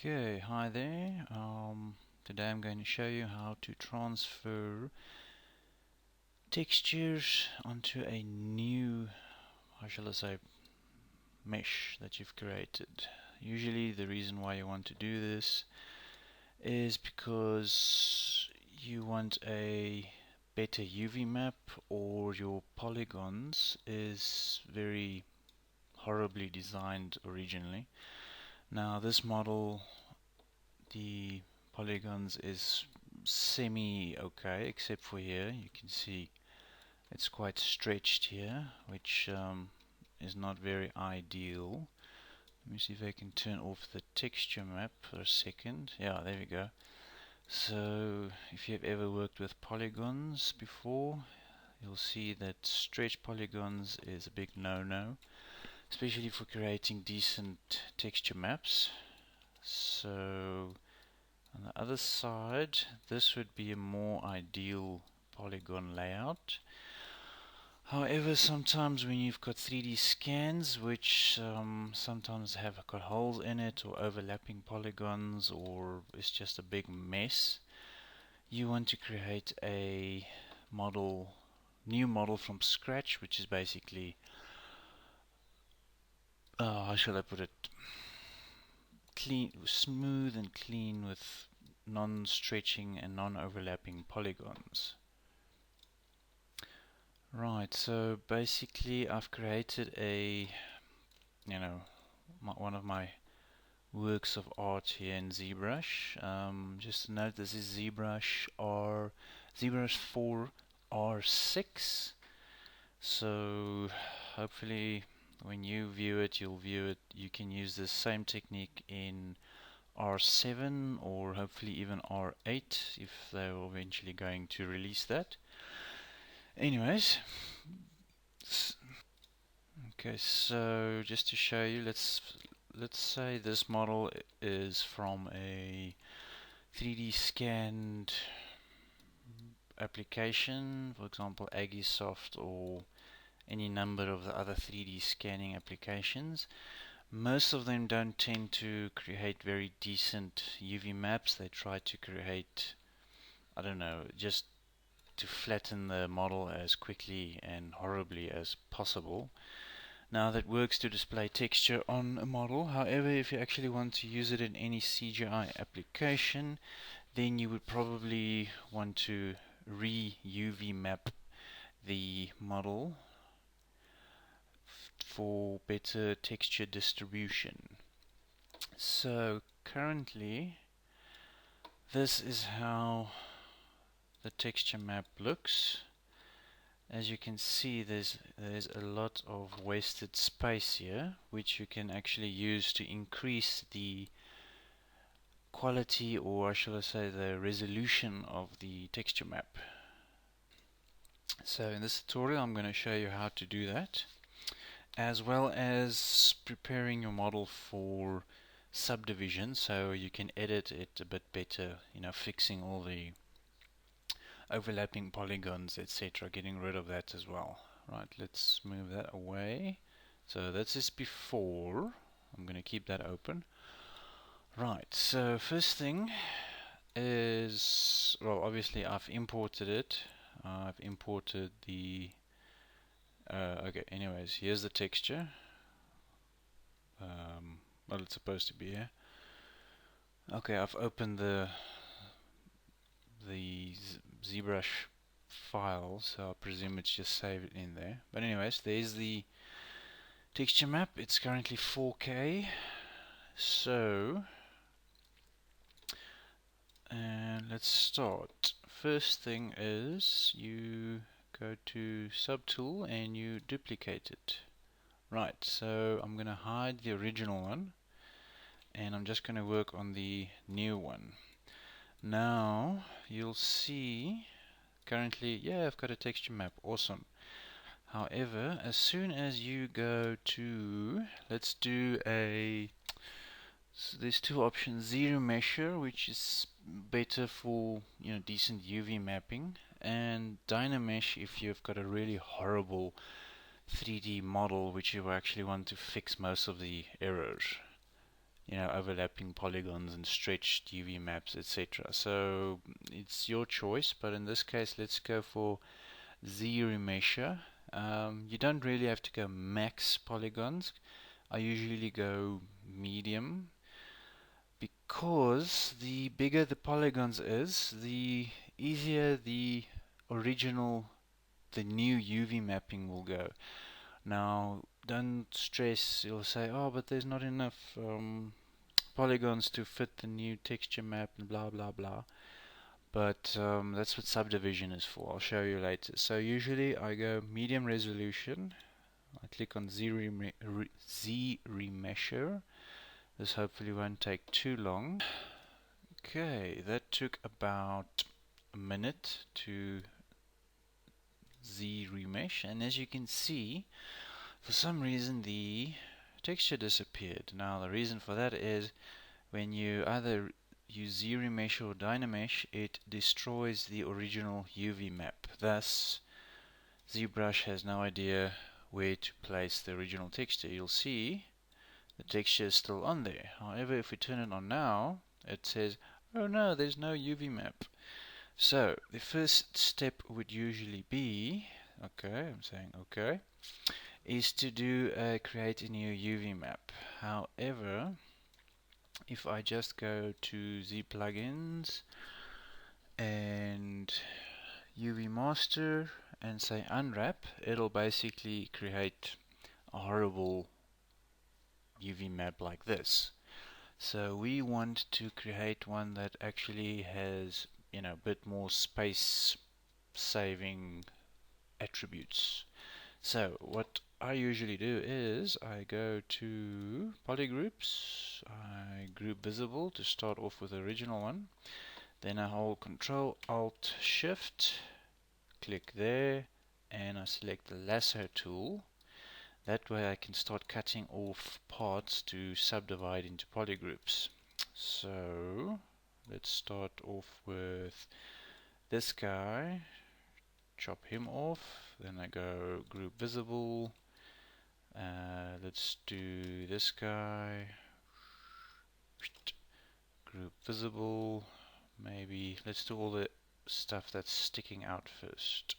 Okay, hi there. Today I'm going to show you how to transfer textures onto a new, how shall I say, mesh that you've created. Usually the reason why you want to do this is because you want a better UV map, or your polygons is very horribly designed originally. Now this model, the polygons is semi okay, except for here. You can see it's quite stretched here, which is not very ideal. Let me see if I can turn off the texture map for a second. Yeah, there we go. So if you've ever worked with polygons before, you'll see that stretched polygons is a big no-no, especially for creating decent texture maps. So on the other side, this would be a more ideal polygon layout. However, sometimes when you've got 3D scans, which sometimes have got holes in it, or overlapping polygons, or it's just a big mess, you want to create a new model from scratch, which is basically, how shall I put it, clean, smooth and clean with non-stretching and non-overlapping polygons. Right, so basically I've created one of my works of art here in ZBrush. Just to note, this is ZBrush 4 R6. So hopefully when you view it, you can use the same technique in R7, or hopefully even R8 if they're eventually going to release that. Anyways, okay, so just to show you, let's say this model is from a 3D scanned application, for example Agisoft or any number of the other 3D scanning applications. Most of them don't tend to create very decent UV maps. They try to create, I don't know, just to flatten the model as quickly and horribly as possible. Now that works to display texture on a model. However, if you actually want to use it in any CGI application, then you would probably want to re-UV map the model for better texture distribution. So currently this is how the texture map looks. As you can see, there's a lot of wasted space here, which you can actually use to increase the quality, or shall I say the resolution of the texture map. So in this tutorial I'm going to show you how to do that, as well as preparing your model for subdivision so you can edit it a bit better, fixing all the overlapping polygons, etc., getting rid of that as well. Right, let's move that away. So this is before. I'm going to keep that open. Right, so first thing is, well, obviously I've imported it. I've imported the okay, anyways, here's the texture. Well, it's supposed to be here. Okay, I've opened the ZBrush file, so I presume it's just saved in there. But anyways, there's the texture map. It's currently 4K. So, and let's start. First thing is you go to Subtool and you duplicate it. Right, so I'm going to hide the original one and I'm just going to work on the new one. Now you'll see currently, yeah, I've got a texture map, awesome. However, as soon as you go to, let's do so there's two options: zero mesher, which is better for decent UV mapping, and dynamesh if you've got a really horrible 3D model which you actually want to fix most of the errors. overlapping polygons and stretched UV maps, etc. So it's your choice, but in this case, let's go for Z remesher. You don't really have to go max polygons. I usually go medium, because the bigger the polygons is, the easier the new UV mapping will go. Now, don't stress. You'll say, oh, but there's not enough polygons to fit the new texture map and blah blah blah. But that's what subdivision is for. I'll show you later. So usually I go medium resolution. I click on Z remesher. This hopefully won't take too long. Okay, that took about a minute to Z remesh, and as you can see, for some reason the texture disappeared. Now the reason for that is when you either use Z remesh or Dynamesh, it destroys the original UV map. Thus, ZBrush has no idea where to place the original texture. You'll see the texture is still on there. However, if we turn it on now, it says, oh no, there's no UV map. So the first step would usually be, okay, I'm saying okay, is to create a new UV map. However, if I just go to Z plugins and UV master and say unwrap, it'll basically create a horrible UV map like this. So we want to create one that actually has, a bit more space saving attributes. So what I usually do is I go to polygroups, I group visible to start off with the original one, then I hold Control Alt Shift, click there, and I select the lasso tool. That way I can start cutting off parts to subdivide into polygroups. So let's start off with this guy, chop him off, then I go group visible, let's do this guy, group visible, maybe let's do all the stuff that's sticking out first.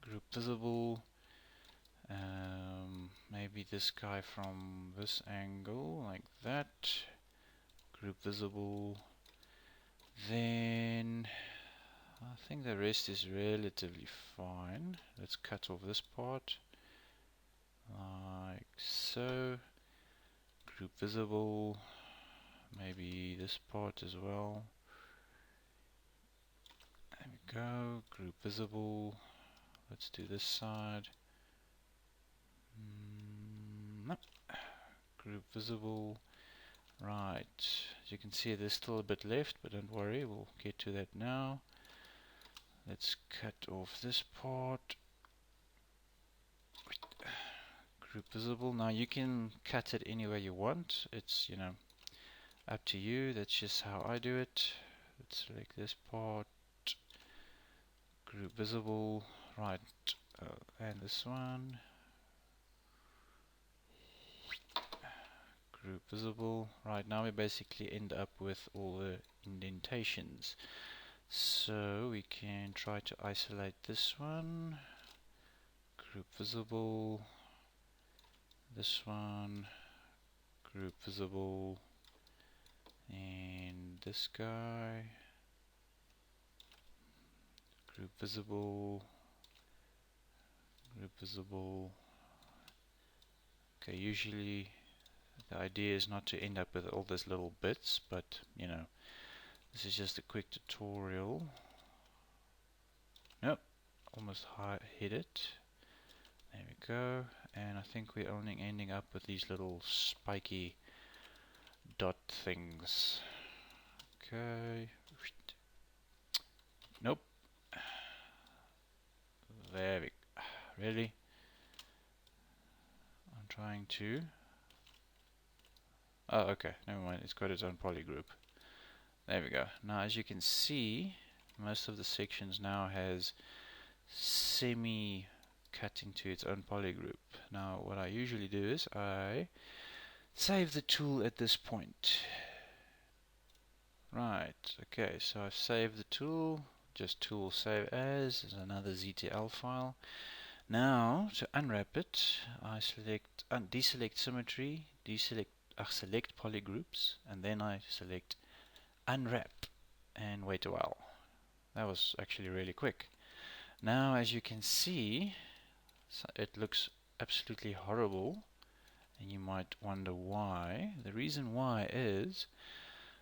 Group visible, maybe this guy from this angle, like that. Group visible. Then I think the rest is relatively fine. Let's cut off this part, like so. Group visible. Maybe this part as well. There we go. Group visible. Let's do this side. Nope. Group visible. Right. As you can see, there's still a bit left, but don't worry, we'll get to that now. Let's cut off this part. Group visible. Now you can cut it any way you want. It's, up to you. That's just how I do it. Let's select this part. Group visible. Right. And this one. Group visible. Right, now we basically end up with all the indentations. So we can try to isolate this one. Group visible. This one. Group visible. And this guy. Group visible. Group visible. Okay, usually the idea is not to end up with all these little bits, but this is just a quick tutorial. Nope, almost hit it. There we go. And I think we're only ending up with these little spiky dot things. Okay. Nope. There we go. Really? I'm trying to. Oh, okay. Never mind. It's got its own polygroup. There we go. Now, as you can see, most of the sections now has semi cut into its own polygroup. Now, what I usually do is I save the tool at this point. Right, okay, so I've saved the tool, just tool save as, is another ZTL file. Now, to unwrap it, I deselect symmetry, select polygroups, and then I select unwrap, and wait a while. That was actually really quick. Now, as you can see, it looks absolutely horrible, and you might wonder why. The reason why is,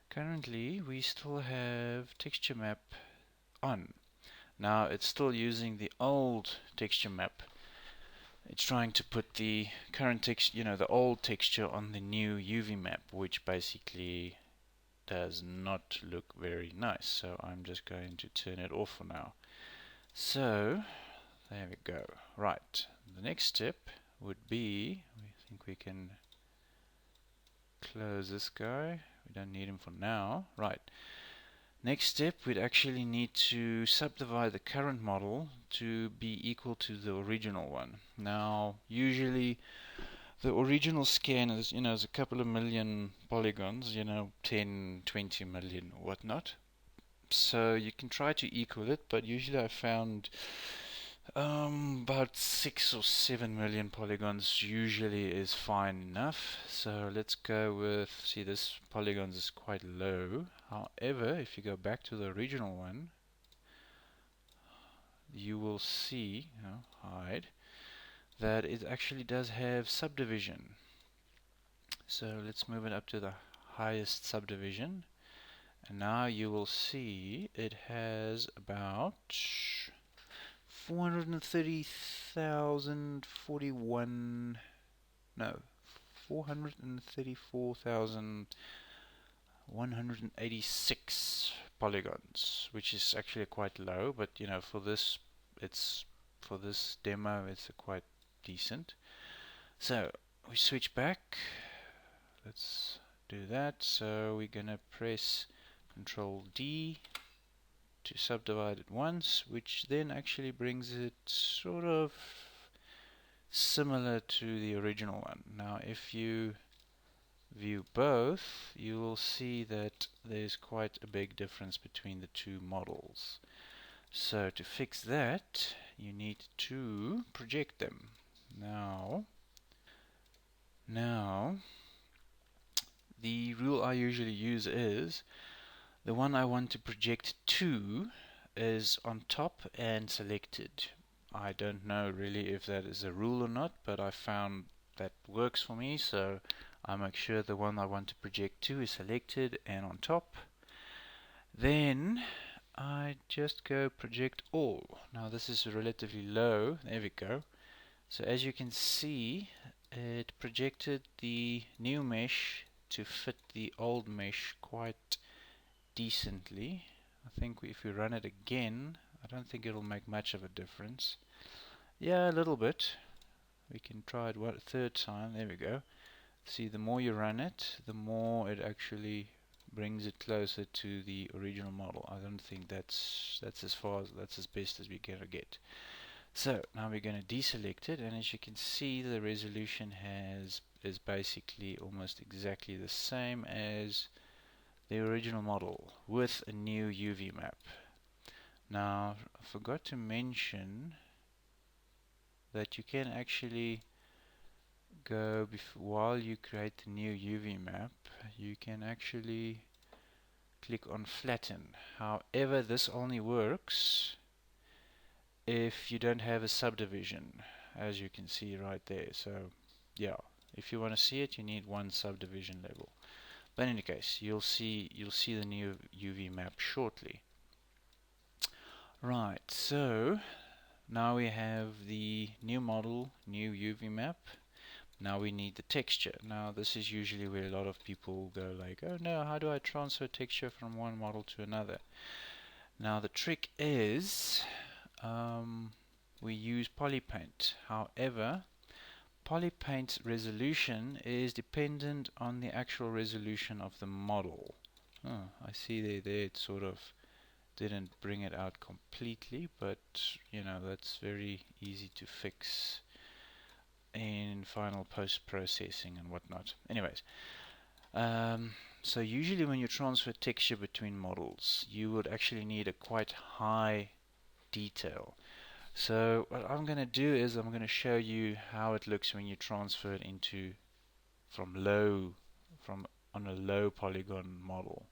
currently we still have texture map on. Now it's still using the old texture map. It's trying to put the current text, the old texture on the new UV map, which basically does not look very nice. So I'm just going to turn it off for now. So there we go. Right. The next step would be, I think we can close this guy. We don't need him for now. Right. Next step, we'd actually need to subdivide the current model to be equal to the original one. Now, usually the original scan is, is a couple of million polygons, 10, 20 million or whatnot. So you can try to equal it, but usually I found about 6 or 7 million polygons usually is fine enough. So let's go with, see, this polygons is quite low. However, if you go back to the original one, you will see, hide, that it actually does have subdivision. So let's move it up to the highest subdivision. And now you will see it has about 434,186 polygons, which is actually quite low, but for this demo it's quite decent. So we switch back. Let's do that. So we're gonna press Control D to subdivide it once, which then actually brings it sort of similar to the original one. Now if you view both, you will see that there's quite a big difference between the two models. So to fix that, you need to project them. Now the rule I usually use is the one I want to project to is on top and selected. I don't know really if that is a rule or not, but I found that works for me, so I make sure the one I want to project to is selected and on top. Then I just go project all. Now this is relatively low. There we go. So as you can see, it projected the new mesh to fit the old mesh quite decently. I think if we run it again, I don't think it'll make much of a difference. Yeah, a little bit. We can try it one third time. There we go. See, the more you run it, the more it actually brings it closer to the original model. I don't think that's as best as we're gonna get. So now we're going to deselect it, and as you can see, the resolution is basically almost exactly the same as the original model with a new UV map. Now, I forgot to mention that you can actually go while you create the new UV map, you can actually click on flatten. However, this only works if you don't have a subdivision, as you can see right there. So yeah, if you want to see it, you need one subdivision level. But in any case, you'll see the new UV map shortly. Right, so now we have the new model, new UV map. Now we need the texture. Now this is usually where a lot of people go like, oh no, how do I transfer texture from one model to another? Now the trick is we use Polypaint. However, Polypaint's resolution is dependent on the actual resolution of the model. Oh, I see there it sort of didn't bring it out completely, but that's very easy to fix. in final post-processing and whatnot. Anyways, so usually when you transfer texture between models, you would actually need a quite high detail. So what I'm going to do is I'm going to show you how it looks when you transfer it into from on a low polygon model,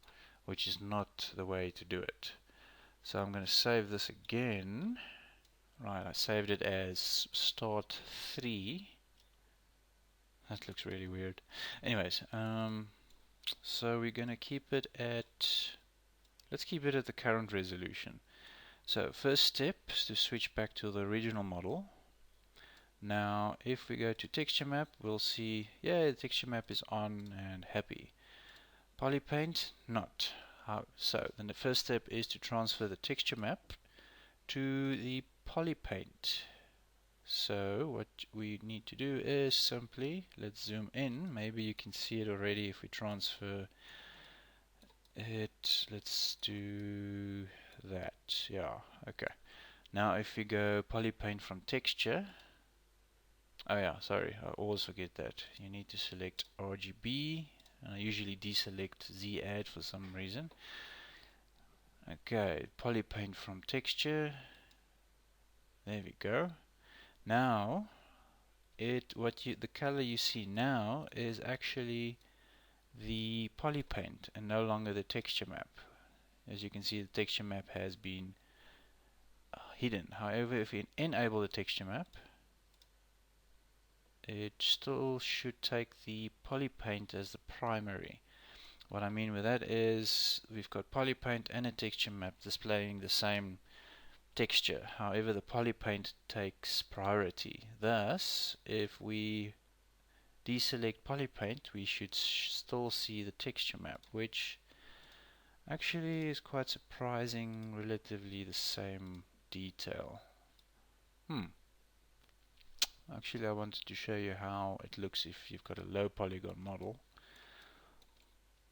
which is not the way to do it. So I'm going to save this again. Right, I saved it as start 3. That looks really weird. Anyways, so we're going to keep it at, let's keep it at the current resolution. So first step is to switch back to the original model. Now if we go to texture map, we'll see, yeah, the texture map is on and happy. Polypaint, not. So then the first step is to transfer the texture map to the Polypaint. So what we need to do is simply, let's zoom in, maybe you can see it already if we transfer it. Let's do that. Yeah, okay. Now if we go Polypaint from texture, oh yeah, sorry, I always forget that. You need to select RGB, and I usually deselect Z add for some reason. Okay, Polypaint from texture. There we go. Now the color you see now is actually the Polypaint and no longer the texture map. As you can see, the texture map has been hidden. However, if we enable the texture map, it still should take the Polypaint as the primary. What I mean with that is we've got Polypaint and a texture map displaying the same texture. However, the Polypaint takes priority. Thus, if we deselect Polypaint, we should still see the texture map, which actually is quite surprising, relatively the same detail. Actually, I wanted to show you how it looks if you've got a low polygon model.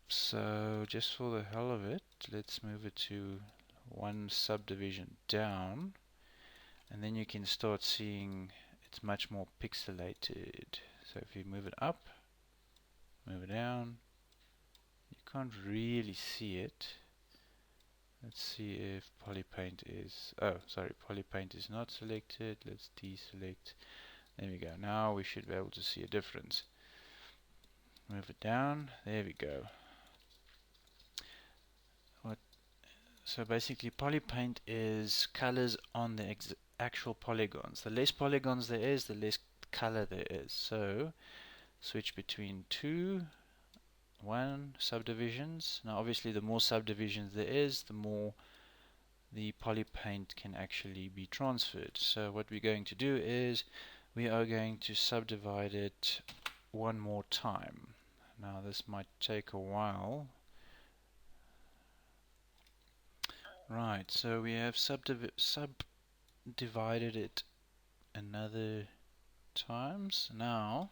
So just for the hell of it, let's move it to one subdivision down, and then you can start seeing it's much more pixelated. So if you move it up, move it down, you can't really see it. Let's see if Polypaint is, oh sorry, Polypaint is not selected. Let's deselect. There we go. Now we should be able to see a difference. Move it down. There we go. So basically Polypaint is colors on the actual polygons. The less polygons there is, the less color there is. So switch between 2, 1 subdivisions. Now obviously the more subdivisions there is, the more the Polypaint can actually be transferred. So what we're going to do is we are going to subdivide it one more time. Now this might take a while. Right, so we have subdivided it another times. Now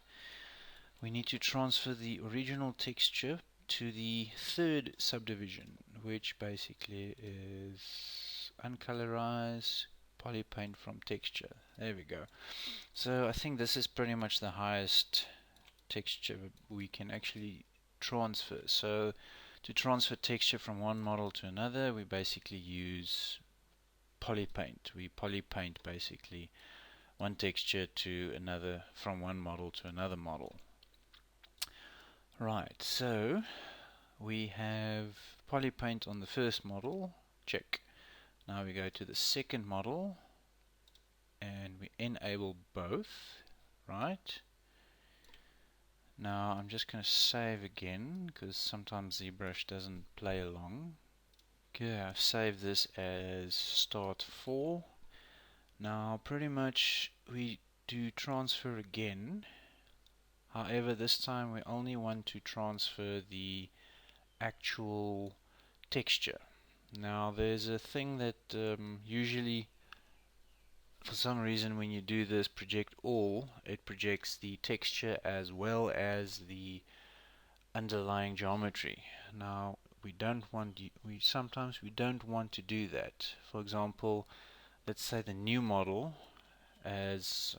we need to transfer the original texture to the third subdivision, which basically is uncolorize Polypaint from texture. There we go. So I think this is pretty much the highest texture we can actually transfer. So to transfer texture from one model to another, we basically use Polypaint. We Polypaint basically one texture to another, from one model to another model. Right, so we have Polypaint on the first model, check. Now we go to the second model and we enable both, right? Now I'm just going to save again because sometimes ZBrush doesn't play along. Okay, I've saved this as start 4. Now pretty much we do transfer again. However, this time we only want to transfer the actual texture. Now there's a thing that usually for some reason when you do this project all, it projects the texture as well as the underlying geometry. Now sometimes we don't want to do that. For example, let's say the new model as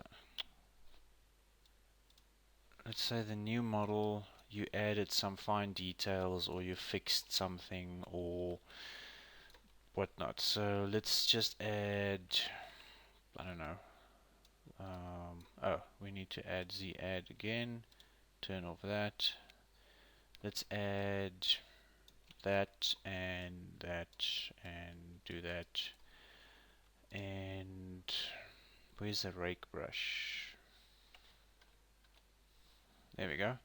let's say the new model, you added some fine details or you fixed something or whatnot. So let's just add, I don't know, oh, we need to add add again, turn off that. Let's add that and do that. And where's the rake brush? There we go.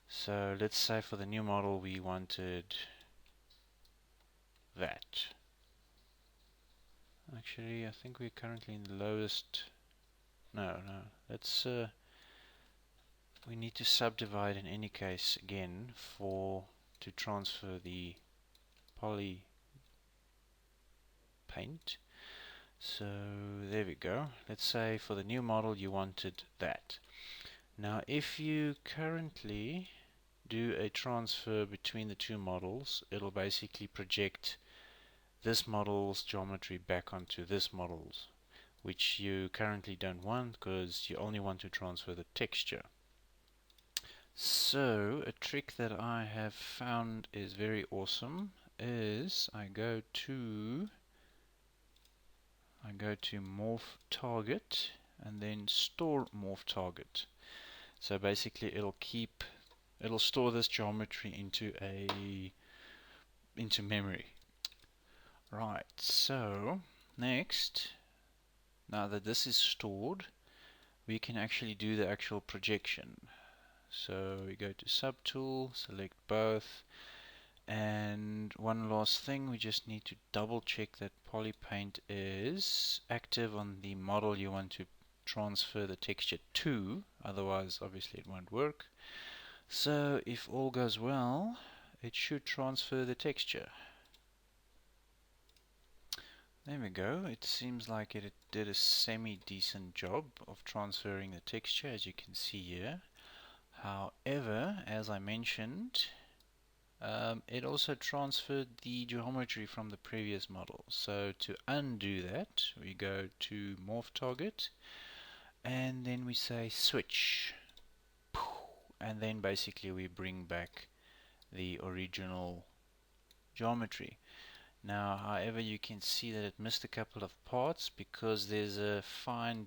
So let's say for the new model we wanted that. Actually, I think we're currently in the lowest. No. Let's we need to subdivide in any case again to transfer the Polypaint. So there we go. Let's say for the new model you wanted that. Now if you currently do a transfer between the two models, it'll basically project this model's geometry back onto this model's, which you currently don't want because you only want to transfer the texture. So a trick that I have found is very awesome is I go to Morph Target and then store Morph Target. So basically it'll store this geometry into memory. Right, so next, now that this is stored, we can actually do the actual projection. So we go to Subtool, select both, and one last thing, we just need to double check that Polypaint is active on the model you want to transfer the texture to, otherwise obviously it won't work. So if all goes well, it should transfer the texture. There we go. It seems like it did a semi-decent job of transferring the texture, as you can see here. However, as I mentioned, it also transferred the geometry from the previous model. So to undo that, we go to Morph Target, and then we say Switch. And then basically we bring back the original geometry. Now, however, you can see that it missed a couple of parts because there's a fine,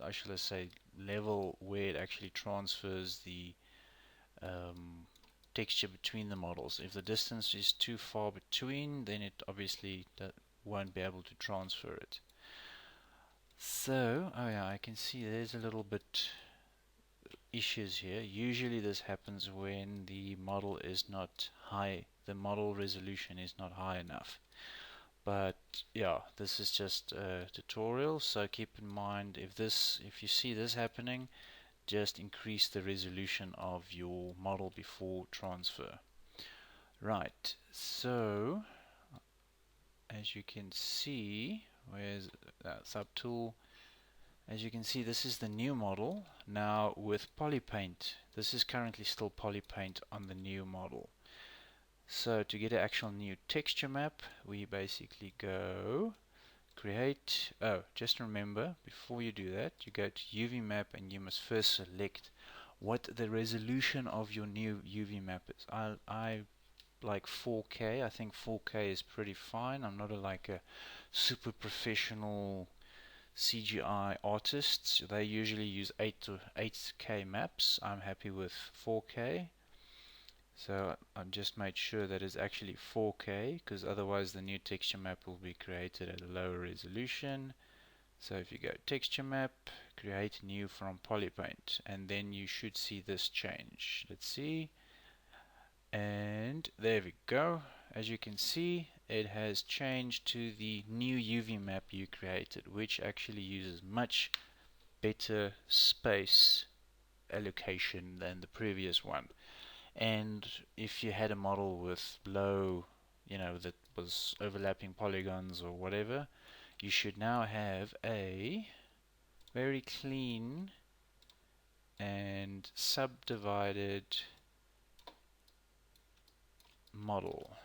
I should say, level where it actually transfers the texture between the models. If the distance is too far between, then it obviously won't be able to transfer it. So, oh yeah, I can see there's a little bit issues here. Usually this happens when the model is not high, the model resolution is not high enough. But yeah, this is just a tutorial, so keep in mind if you see this happening, just increase the resolution of your model before transfer. Right, so as you can see, where's that subtool? As you can see, this is the new model now with Polypaint. This is currently still Polypaint on the new model. So to get an actual new texture map, we basically go create. Oh, just remember, before you do that, you go to UV map and you must first select what the resolution of your new UV map is. I like 4K. I think 4K is pretty fine. I'm not like a super professional CGI artists. They usually use 8K maps. I'm happy with 4K. So I've just made sure that it's actually 4K, because otherwise the new texture map will be created at a lower resolution. So if you go texture map, create new from Polypaint, and then you should see this change. Let's see. And there we go. As you can see, it has changed to the new UV map you created, which actually uses much better space allocation than the previous one. And if you had a model with low, that was overlapping polygons or whatever, you should now have a very clean and subdivided model.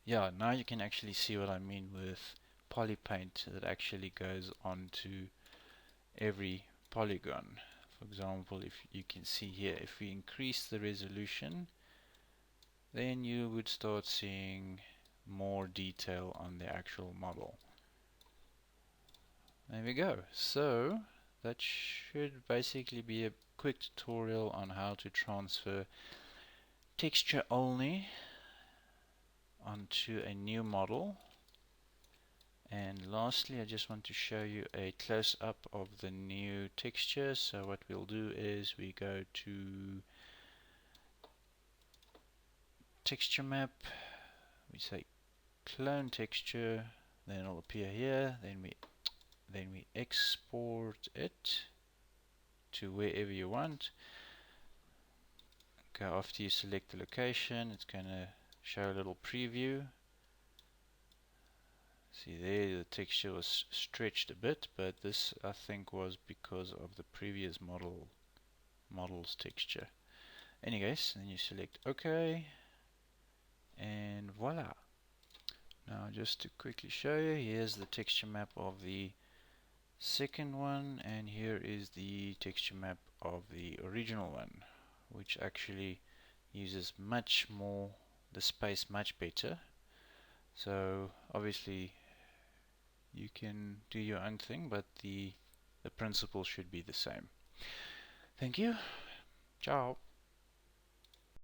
Yeah, now you can actually see what I mean with Polypaint that actually goes onto every polygon. For example, if you can see here, if we increase the resolution, then you would start seeing more detail on the actual model. There we go. So that should basically be a quick tutorial on how to transfer texture only onto a new model. And lastly, I just want to show you a close-up of the new texture. So what we'll do is we go to texture map, we say clone texture, then it'll appear here, then we export it to wherever you want. Okay, after you select the location, it's going to show a little preview. See there, the texture was stretched a bit, but this I think was because of the previous model's texture. Anyways, then you select OK, and voila. Now just to quickly show you, here's the texture map of the second one, and here is the texture map of the original one, which actually uses much more the space much better. So obviously you can do your own thing, but the principle should be the same. Thank you. Ciao.